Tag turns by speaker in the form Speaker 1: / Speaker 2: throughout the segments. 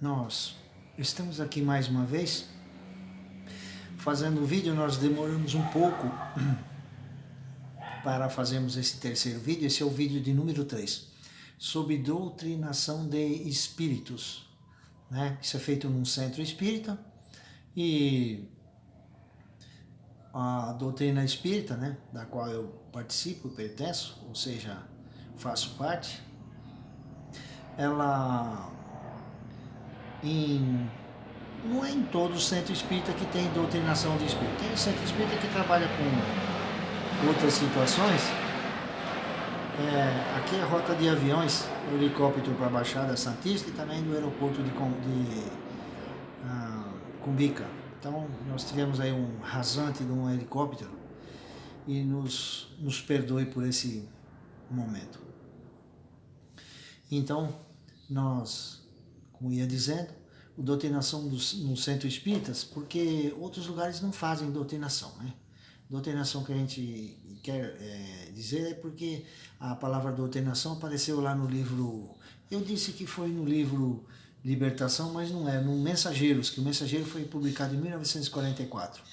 Speaker 1: Nós estamos aqui mais uma vez fazendo o vídeo. Nós demoramos um pouco para fazermos esse terceiro vídeo. Esse é o vídeo de número 3, sobre doutrinação de espíritos, né? Isso é feito num centro espírita e a doutrina espírita, né, da qual eu participo, pertenço, ou seja, faço parte, ela não é em todo centro espírita que tem doutrinação de espírito. Tem centro espírita que trabalha com outras situações. Aqui é rota de aviões, helicóptero para a Baixada Santista e também do aeroporto de Cumbica. Então nós tivemos aí um rasante de um helicóptero e nos perdoe por esse momento. Então nós, como ia dizendo, doutrinação no centro espíritas, porque outros lugares não fazem doutrinação, né? Doutrinação que a gente quer dizer é porque a palavra doutrinação apareceu lá no livro, eu disse que foi no livro Libertação, mas não é, no Mensageiros, que o Mensageiro foi publicado em 1944.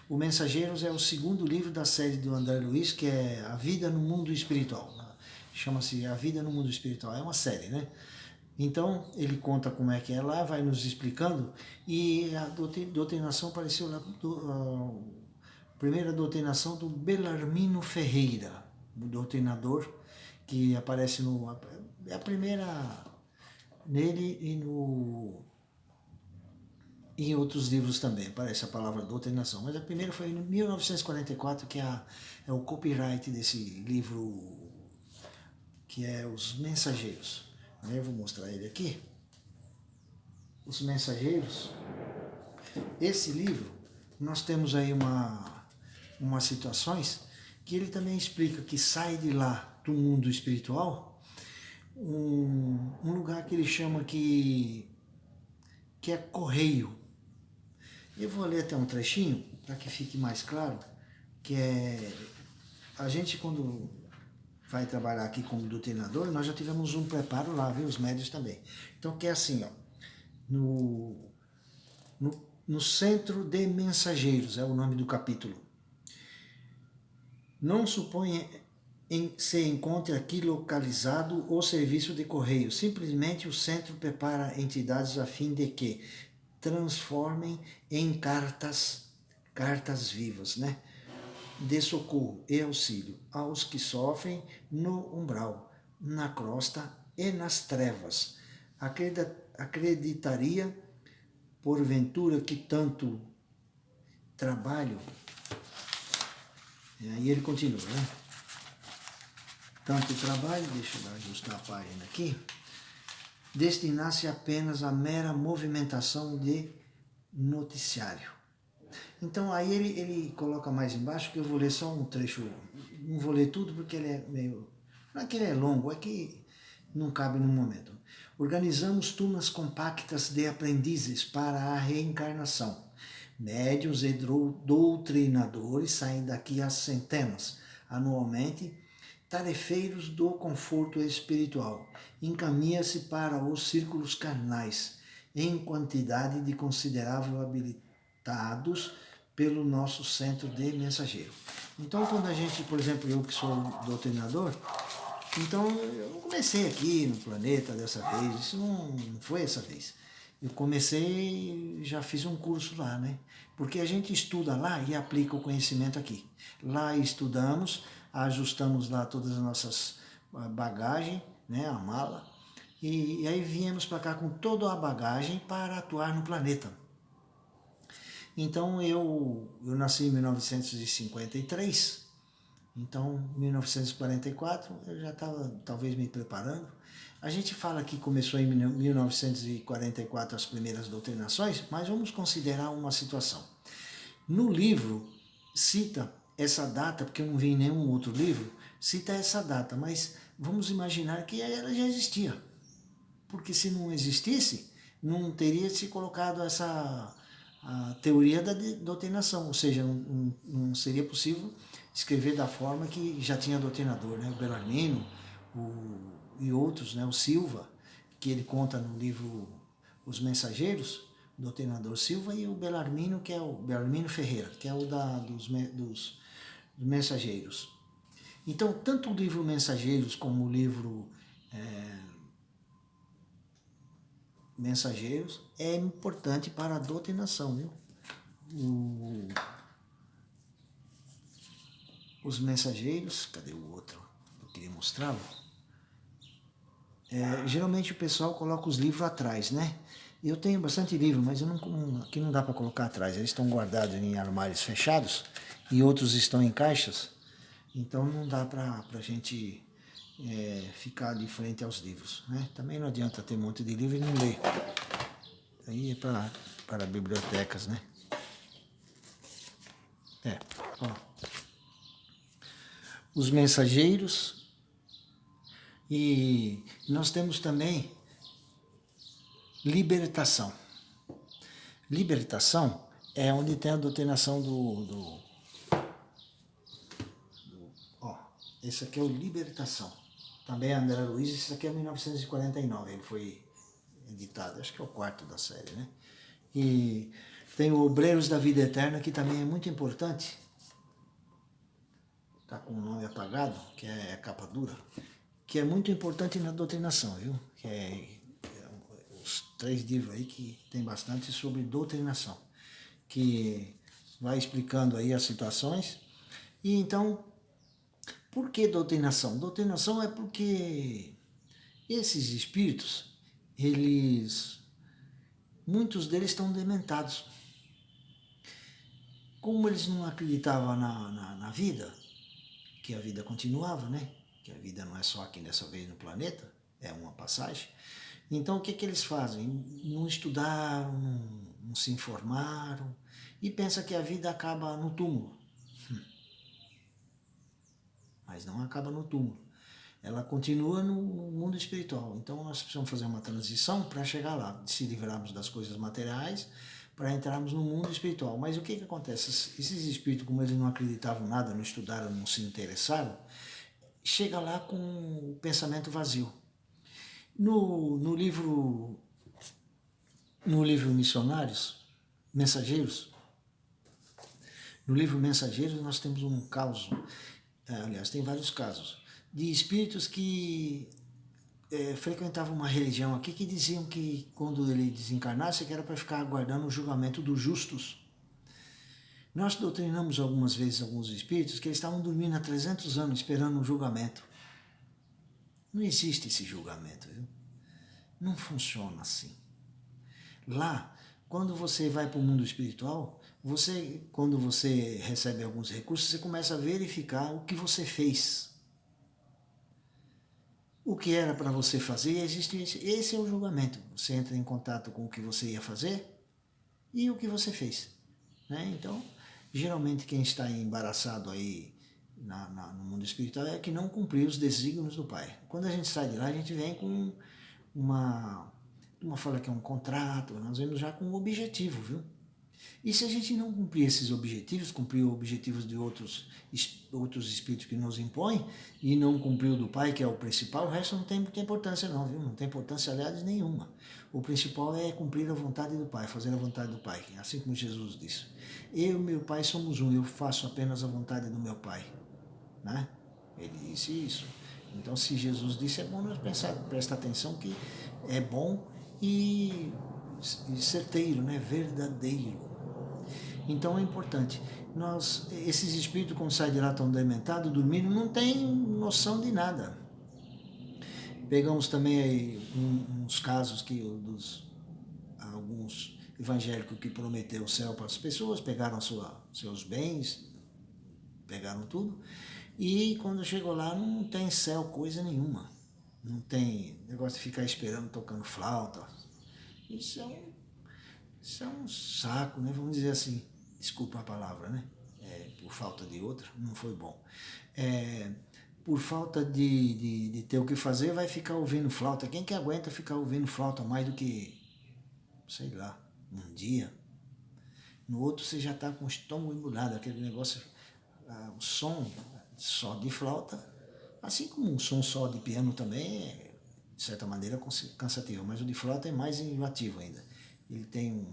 Speaker 1: O Mensageiros é o segundo livro da série do André Luiz, que é A Vida no Mundo Espiritual. Chama-se A Vida no Mundo Espiritual, é uma série, né? Então, ele conta como é que é lá, vai nos explicando, e a doutrinação apareceu lá, primeira doutrinação do Belarmino Ferreira, o doutrinador, que aparece é a primeira nele e em outros livros também, aparece a palavra doutrinação, mas a primeira foi em 1944, que é o copyright desse livro, que é Os Mensageiros. Eu vou mostrar ele aqui. Os Mensageiros. Esse livro, nós temos aí umas situações que ele também explica que sai de lá do mundo espiritual um lugar que ele chama que é correio. Eu vou ler até um trechinho para que fique mais claro, que é a gente quando vai trabalhar aqui como doutrinador, nós já tivemos um preparo lá, viu? Os médios também. Então, que é assim, ó, no Centro de Mensageiros, é o nome do capítulo. Não suponha se encontre aqui localizado o serviço de correio. Simplesmente o centro prepara entidades a fim de que transformem em cartas vivas, né? De socorro e auxílio aos que sofrem no umbral, na crosta e nas trevas. Acreditaria, porventura, que tanto trabalho... E aí ele continua, né? Tanto trabalho, deixa eu ajustar a página aqui, destinar-se apenas à mera movimentação de noticiário. Então aí ele coloca mais embaixo, que eu vou ler só um trecho, não vou ler tudo porque ele é meio... Não é que ele é longo, é que não cabe no momento. Organizamos turmas compactas de aprendizes para a reencarnação. Médiuns e doutrinadores saem daqui às centenas, anualmente. Tarefeiros do conforto espiritual. Encaminha-se para os círculos carnais, em quantidade de considerável habilitados pelo nosso centro de mensageiro. Então, quando a gente, por exemplo, eu que sou doutrinador, então eu comecei aqui no planeta dessa vez, isso não foi essa vez. Eu comecei, já fiz um curso lá, né? Porque a gente estuda lá e aplica o conhecimento aqui. Lá estudamos, ajustamos lá todas as nossas bagagens, né, a mala, e aí viemos para cá com toda a bagagem para atuar no planeta. Então eu nasci em 1953, então em 1944 eu já estava talvez me preparando. A gente fala que começou em 1944 as primeiras doutrinações, mas vamos considerar uma situação. No livro cita essa data, porque eu não vi em nenhum outro livro, cita essa data, mas vamos imaginar que ela já existia. Porque se não existisse, não teria se colocado a teoria da doutrinação, ou seja, não seria possível escrever da forma que já tinha doutrinador, né? O Belarmino e outros, né? O Silva, que ele conta no livro Os Mensageiros, o Doutrinador Silva, e o Belarmino, que é o Belarmino Ferreira, que é o dos Mensageiros. Então, tanto o livro Mensageiros como o livro Mensageiros é importante para a doutrinação, viu? Os Mensageiros, cadê o outro? Eu queria mostrá-lo. Geralmente o pessoal coloca os livros atrás, né? Eu tenho bastante livro, mas aqui não dá para colocar atrás. Eles estão guardados em armários fechados e outros estão em caixas. Então não dá para a gente ficar de frente aos livros, né? Também não adianta ter um monte de livro e não ler. Aí é para bibliotecas, né? Ó. Os Mensageiros. E nós temos também libertação. Libertação é onde tem a doutrinação esse aqui é o Libertação. Também é André Luiz, esse aqui é 1949, ele foi editado, acho que é o quarto da série, né? E tem o Obreiros da Vida Eterna, que também é muito importante. Está com o nome apagado, que é a capa dura, que é muito importante na doutrinação, viu? Que é os 3 livros aí que tem bastante sobre doutrinação, que vai explicando aí as situações. E então, por que doutrinação? Doutrinação é porque esses espíritos, muitos deles estão dementados. Como eles não acreditavam na vida, que a vida continuava, né? Que a vida não é só aqui dessa vez no planeta, é uma passagem. Então o que eles fazem? Não estudaram, não se informaram e pensam que a vida acaba no túmulo. Mas não acaba no túmulo. Ela continua no mundo espiritual. Então nós precisamos fazer uma transição para chegar lá, de se livrarmos das coisas materiais, para entrarmos no mundo espiritual. Mas o que acontece? Esses espíritos, como eles não acreditavam nada, não estudaram, não se interessaram, chega lá com o pensamento vazio. No livro Missionários, Mensageiros, no livro Mensageiros nós temos um caso, aliás, tem vários casos, de espíritos que frequentavam uma religião aqui que diziam que quando ele desencarnasse que era para ficar aguardando o julgamento dos justos. Nós doutrinamos algumas vezes alguns espíritos que eles estavam dormindo há 300 anos esperando um julgamento. Não existe esse julgamento, viu? Não funciona assim. Lá, quando você vai para o mundo espiritual, quando você recebe alguns recursos, você começa a verificar o que você fez. O que era para você fazer, esse é o julgamento. Você entra em contato com o que você ia fazer e o que você fez. Né? Então, geralmente quem está embaraçado aí no mundo espiritual é que não cumpriu os desígnios do Pai. Quando a gente sai de lá, a gente vem com uma fala que é um contrato, nós vemos já com um objetivo, viu? E se a gente não cumprir esses objetivos, cumprir objetivos de outros espíritos que nos impõem, e não cumprir o do Pai, que é o principal, o resto não tem muita importância não, viu? Não tem importância, aliás, nenhuma. O principal é cumprir a vontade do Pai, fazer a vontade do Pai, assim como Jesus disse. Eu e meu Pai somos um, eu faço apenas a vontade do meu Pai. Né? Ele disse isso. Então, se Jesus disse, é bom nós prestar atenção que é bom e certeiro, né? Verdadeiro. Então é importante. Esses espíritos, quando saem de lá tão dementados, dormindo, não tem noção de nada. Pegamos também aí uns casos alguns evangélicos que prometeram o céu para as pessoas, pegaram seus bens, pegaram tudo, e quando chegou lá não tem céu coisa nenhuma. Não tem negócio de ficar esperando, tocando flauta. Isso é um saco, né? Vamos dizer assim, desculpa a palavra, né? Por falta de outra, não foi bom. Por falta de ter o que fazer, vai ficar ouvindo flauta. Quem que aguenta ficar ouvindo flauta mais do que, sei lá, um dia? No outro você já está com o estômago embrulhado, aquele negócio, o som só de flauta, assim como um som só de piano também, de certa maneira cansativo, mas o de flauta é mais enjoativo ainda. Ele tem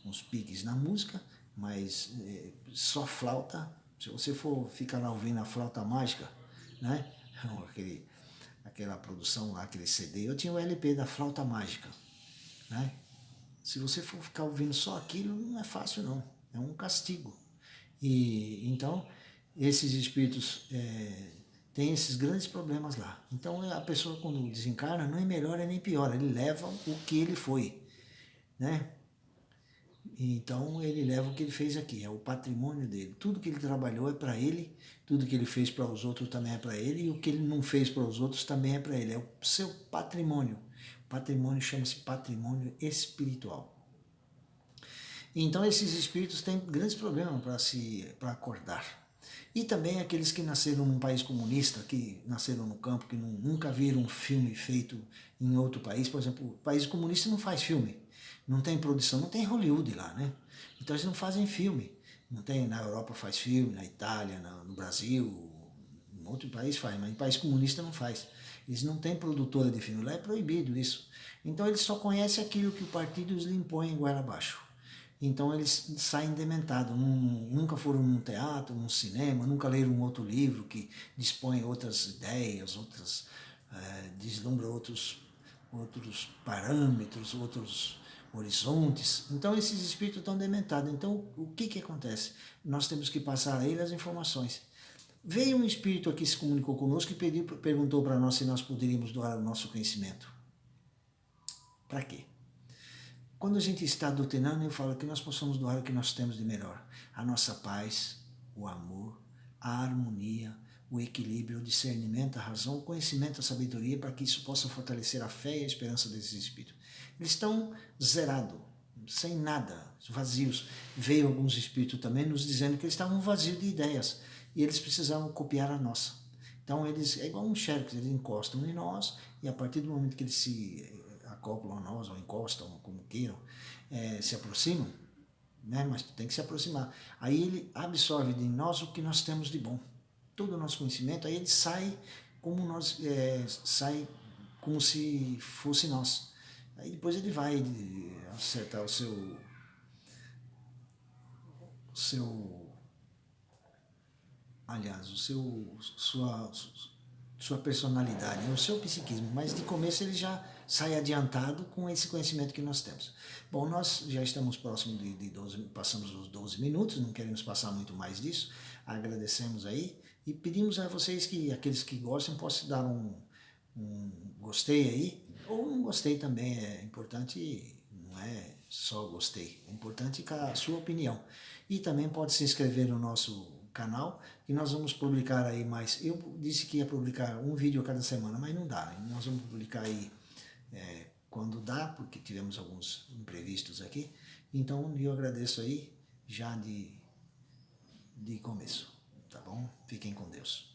Speaker 1: uns piques na música, mas só flauta. Se você for ficar lá ouvindo a flauta mágica, né? Aquela produção lá, aquele CD, eu tinha o LP da flauta mágica, né? Se você for ficar ouvindo só aquilo, não é fácil não, é um castigo. E então esses espíritos têm esses grandes problemas lá. Então a pessoa quando desencarna não é melhor nem pior, ele leva o que ele foi, né? Então ele leva o que ele fez aqui, é o patrimônio dele. Tudo que ele trabalhou é para ele, tudo que ele fez para os outros também é para ele, e o que ele não fez para os outros também é para ele. É o seu patrimônio. O patrimônio chama-se patrimônio espiritual. Então esses espíritos têm grandes problemas para acordar. E também aqueles que nasceram num país comunista, que nasceram no campo, que nunca viram um filme feito em outro país. Por exemplo, o país comunista não faz filme, não tem produção, não tem Hollywood lá, né? Então eles não fazem filme. Não tem, na Europa faz filme, na Itália, no Brasil, em outro país faz, mas em país comunista não faz. Eles não têm produtora de filme, lá é proibido isso. Então eles só conhecem aquilo que o partido lhes impõe em goela abaixo. Então eles saem dementados, nunca foram num teatro, num cinema, nunca leram um outro livro que dispõe outras ideias, deslumbra outros parâmetros, outros horizontes. Então esses espíritos estão dementados. Então o que acontece? Nós temos que passar a eles as informações. Veio um espírito aqui, se comunicou conosco e perguntou para nós se nós poderíamos doar o nosso conhecimento. Para quê? Quando a gente está doutrinando, eu falo que nós possamos doar o que nós temos de melhor. A nossa paz, o amor, a harmonia, o equilíbrio, o discernimento, a razão, o conhecimento, a sabedoria, para que isso possa fortalecer a fé e a esperança desses espíritos. Eles estão zerados, sem nada, vazios. Veio alguns espíritos também nos dizendo que eles estavam vazios de ideias e eles precisavam copiar a nossa. Então eles, é igual um xerox, eles encostam em nós e a partir do momento que eles se acoplam a nós, ou encostam, como queiram, se aproximam, né? Mas tem que se aproximar. Aí ele absorve de nós o que nós temos de bom. Todo o nosso conhecimento, aí ele sai como se fosse nós. Aí depois ele vai acertar o seu sua personalidade, o seu psiquismo, mas de começo ele já sai adiantado com esse conhecimento que nós temos. Bom, nós já estamos próximos de 12, passamos os 12 minutos, não queremos passar muito mais disso, agradecemos aí e pedimos a vocês que, aqueles que gostam, possam dar um gostei aí, ou um gostei também, é importante, não é só gostei, é importante a sua opinião. E também pode se inscrever no nosso canal, que nós vamos publicar aí mais. Eu disse que ia publicar um vídeo a cada semana, mas não dá. Nós vamos publicar aí quando dá, porque tivemos alguns imprevistos aqui. Então eu agradeço aí já de começo, tá bom? Fiquem com Deus.